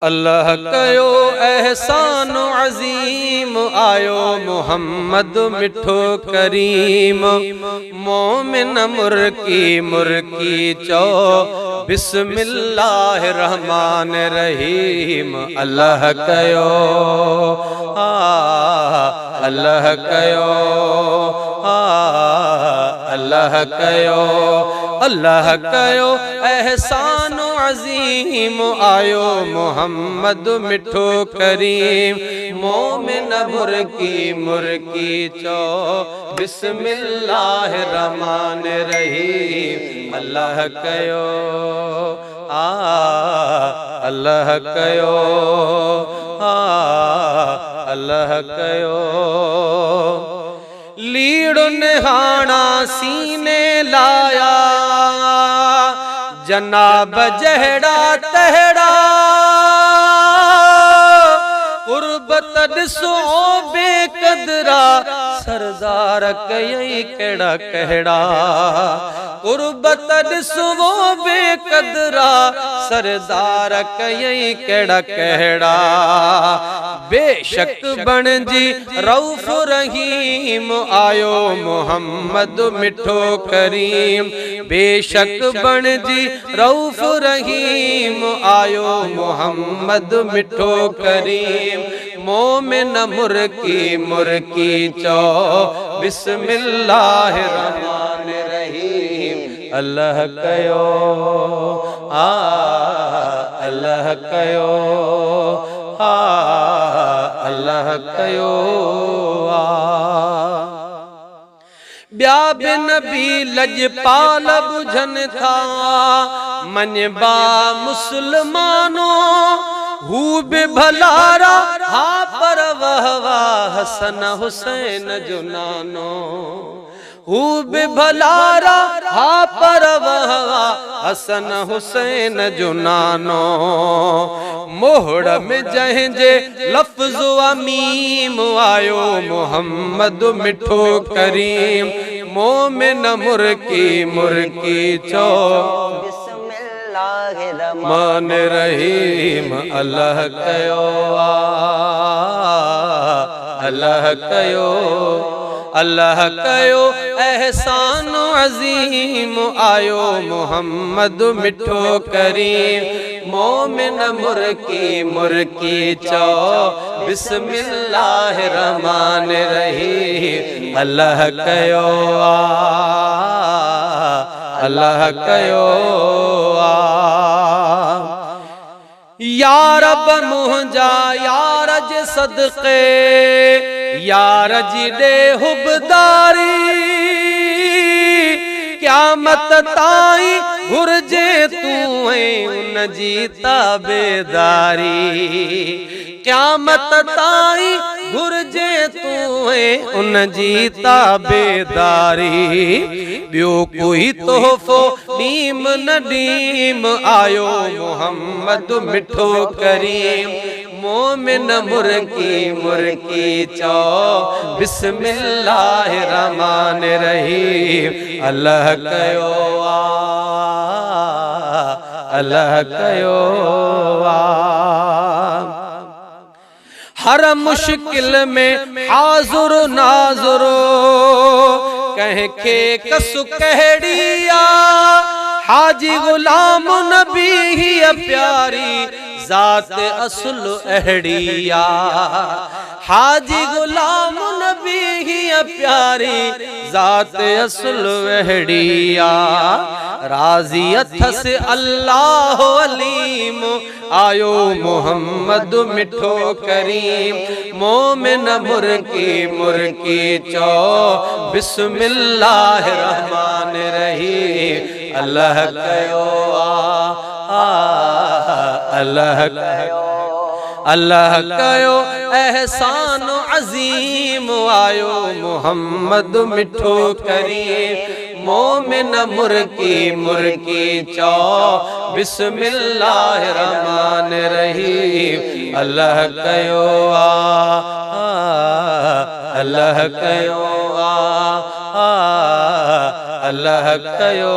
अल्लाह कयो एहसान अजीम आयो मोहम्मद मिठो करीम। मोमिन मुर्की मुर्की चो बिस्मिल्लाहिर रहमानिर रहीम। अल्लाह कयो अल्लाह कयो अल्लाह कयो अल्लाह कयो एहसान अजीम आयो मोहम्मद मिठो करीम। मोमिन मुर्की मुर्की चो बिस्मिल्लाहिर रहमानिर रहीम। अल्लाह कयो अल्लाह कयो अल्लाह कयो। लीड़ निहाना सीने लाया जनाब जहड़ा तहड़ा। कुर्बत ॾिसो बेकदरा सरदार कयई कहिड़ा कहिड़ा। कुर्बत ॾिसो बेकदरा सरदार कयई कहिड़ा कहिड़ा। बेशक बणजी रऊफ़ रहीम आयो मोहम्मद मिठो करीम। बेशक बणजी रऊफ़ रहीम आयो मोहम्मद मिठो करीम। मोमिन मुर्की मुर्की चो बिस्मिल्लाहिर रहमानिर रहीम। अल्लाह कयो अल्लाह कयो अल्लाह कयो। ब्या बिन भी लजपाल बुझन था मनबा मुसलमानो। हू बि भलारा हा पर वहवा हसन हुसैन जो नानो। हू बि भलारा हा पर वहवा हसन हुसैन जो नानो। मोहड़ में जंहिंजे लफ्ज़ अमीम आयो मोहम्मद मिठो करीम। मोमिन मुर्की मुर्की चो बिस्मिल्लाहिर रहमानिर रहीम। अल्लाह कयो अल्लाह कयो अल्लाह कयो एहसान अजीम आयो मोहम्मद मिठो करीम। मोमिन मुर्की मुर्की चो बिस्मिल्लाहिर रहमानिर रहीम। अल्लाह कयो अल्लाह कयो। या रब मुंहिंजा यार जे सदक़े यार जी दे हुबदारी। क़यामत ताईं घुर्जे तूं ऐं उन जी ताबेदारी। क़यामत ताईं घुर्जे तूं ऐं उन जी ताबेदारी। ॿियो कोई तोहफ़ो ॾीम न ॾीम आयो मोहम्मद मिठो करीम। मोमिन मुर्की मुर्की चो बिस्मिल्लाहिर रहमानिर रहीम। अल्लाह कयो अल्लाह कयो। हर मुश्किल में हाज़ुर नाज़ुर कंहिंखे कसु कहिड़ी आ। हाजी गुलाम नबी ही प्यारी ज़ात असुल अहड़ी आ। हाजी गुलाम नबी ही प्यारी ज़ात असुल अहड़ी आ। राज़ी अथस अल्लाह अलीम आयो मोहम्मद मिठो करीम। मोमिन मुर्की मुर्की चो बिस्मिल्लाहिर रहमानिर रहीम। अल्लाह कयो अल्लाह कयो अल्लाह कयो एहसान अजीम आयो मोहम्मद मिठो करीम। मोमिन मुर्की मुर्की चो बिस्मिल्लाहिर रहमानिर रहीम। अल्लाह कयो अल्लाह कयो अल्लाह कयो।